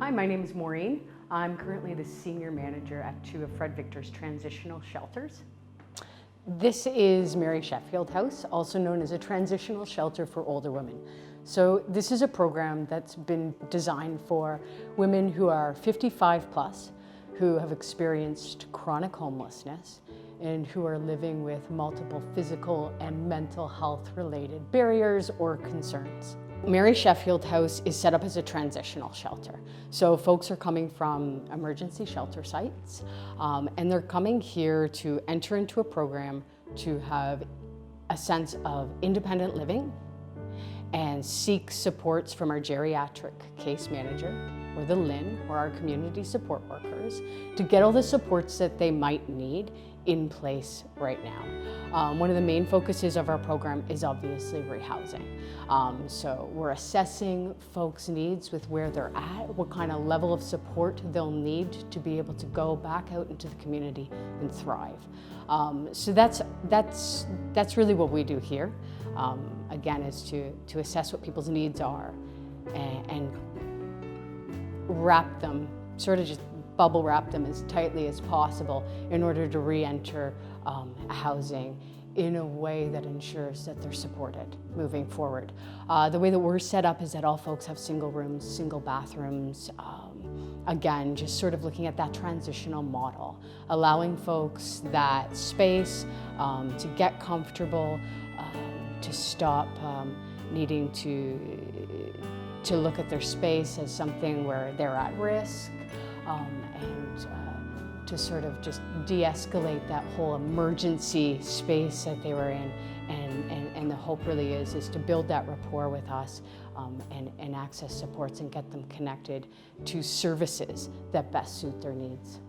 Hi, my name is Maureen. I'm currently the senior manager at two of Fred Victor's transitional shelters. This is Mary Sheffield House, also known as a transitional shelter for older women. So this is a program that's been designed for women who are 55 plus, who have experienced chronic homelessness, and who are living with multiple physical and mental health related barriers or concerns. Mary Sheffield House is set up as a transitional shelter. So folks are coming from emergency shelter sites, and they're coming here to enter into a program to have a sense of independent living and seek supports from our geriatric case manager, or the LIN, or our community support workers, to get all the supports that they might need in place right now. One of the main focuses of our program is obviously rehousing. So we're assessing folks' needs with where they're at, what kind of level of support they'll need to be able to go back out into the community and thrive. So that's really what we do here. Again, is to assess what people's needs are and wrap them, sort of just bubble wrap them as tightly as possible in order to re-enter housing in a way that ensures that they're supported moving forward. The way that we're set up is that all folks have single rooms, single bathrooms. Again, just sort of looking at that transitional model, allowing folks that space to get comfortable, to stop needing to look at their space as something where they're at risk, and to sort of just de-escalate that whole emergency space that they were in. And the hope really is to build that rapport with us and access supports and get them connected to services that best suit their needs.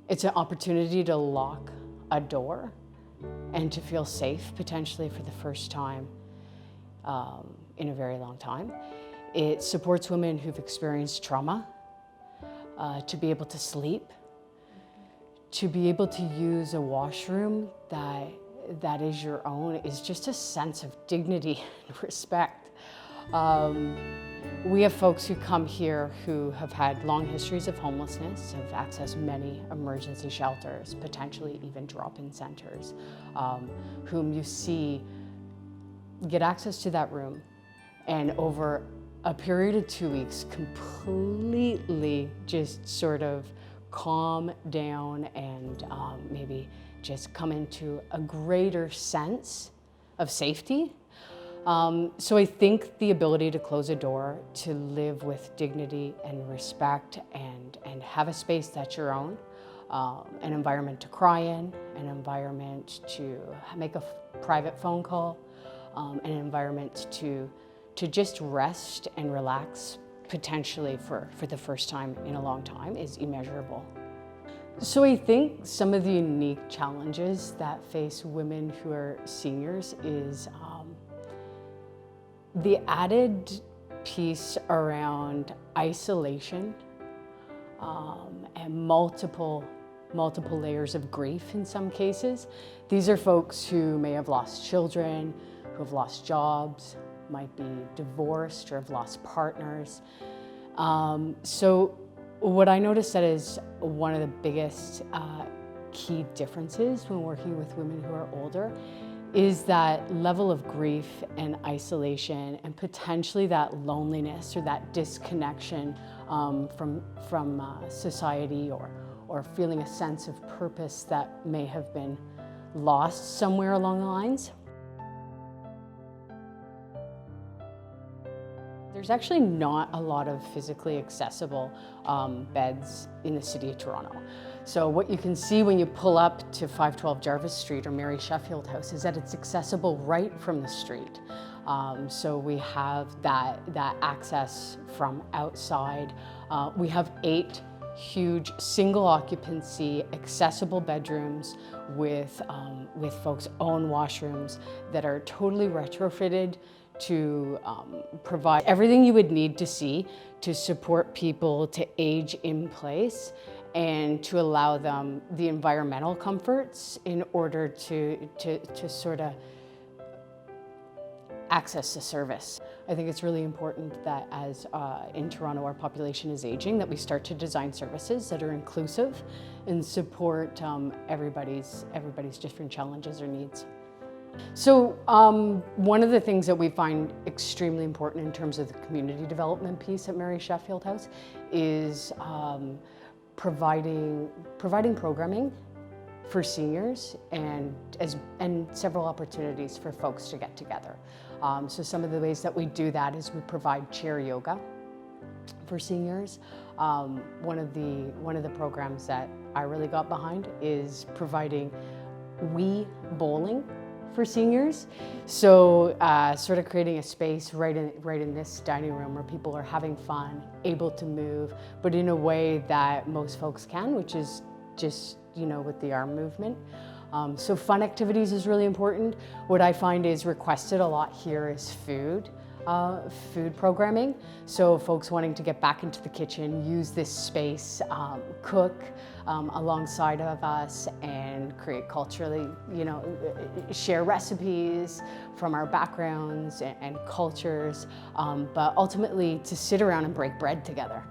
It's an opportunity to lock a door and to feel safe potentially for the first time in a very long time. It supports women who've experienced trauma to be able to sleep, to be able to use a washroom that is your own, is just a sense of dignity and respect. We have folks who come here who have had long histories of homelessness, have accessed many emergency shelters, potentially even drop-in centers, whom you see get access to that room and over a period of 2 weeks completely just sort of calm down and maybe just come into a greater sense of safety. So I think the ability to close a door, to live with dignity and respect and have a space that's your own, an environment to cry in, an environment to make a private phone call, an environment to just rest and relax, potentially for the first time in a long time, is immeasurable. So I think some of the unique challenges that face women who are seniors is the added piece around isolation and multiple layers of grief in some cases. These are folks who may have lost children, who have lost jobs, might be divorced or have lost partners. So what I noticed that is one of the biggest key differences when working with women who are older is that level of grief and isolation and potentially that loneliness or that disconnection from society or feeling a sense of purpose that may have been lost somewhere along the lines. There's actually not a lot of physically accessible beds in the city of Toronto. So what you can see when you pull up to 512 Jarvis Street or Mary Sheffield House is that it's accessible right from the street. So we have that access from outside. We have 8 huge single occupancy accessible bedrooms with folks' own washrooms that are totally retrofitted to provide everything you would need to see to support people to age in place and to allow them the environmental comforts in order to sort of access the service. I think it's really important that as in Toronto our population is aging, that we start to design services that are inclusive and support everybody's different challenges or needs. So one of the things that we find extremely important in terms of the community development piece at Mary Sheffield House is providing programming for seniors and several opportunities for folks to get together. So some of the ways that we do that is we provide chair yoga for seniors. One of the programs that I really got behind is providing Wii bowling for seniors. So sort of creating a space right in this dining room where people are having fun, able to move, but in a way that most folks can, which is just, with the arm movement. So fun activities is really important. What I find is requested a lot here is food programming. So folks wanting to get back into the kitchen, use this space, cook alongside of us and create culturally, share recipes from our backgrounds and cultures, but ultimately to sit around and break bread together.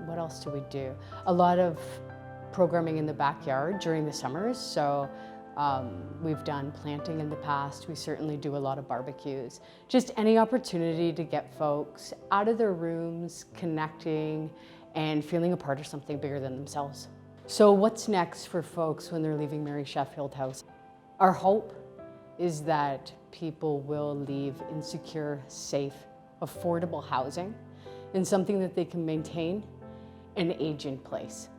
What else do we do? A lot of programming in the backyard during the summers. So we've done planting in the past. We certainly do a lot of barbecues. Just any opportunity to get folks out of their rooms, connecting, and feeling a part of something bigger than themselves. So what's next for folks when they're leaving Mary Sheffield House? Our hope is that people will leave in secure, safe, affordable housing and something that they can maintain and age in place.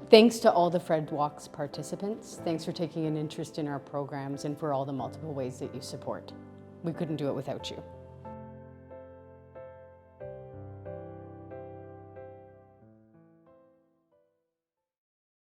Thanks to all the Fred Walks participants. Thanks for taking an interest in our programs and for all the multiple ways that you support. We couldn't do it without you.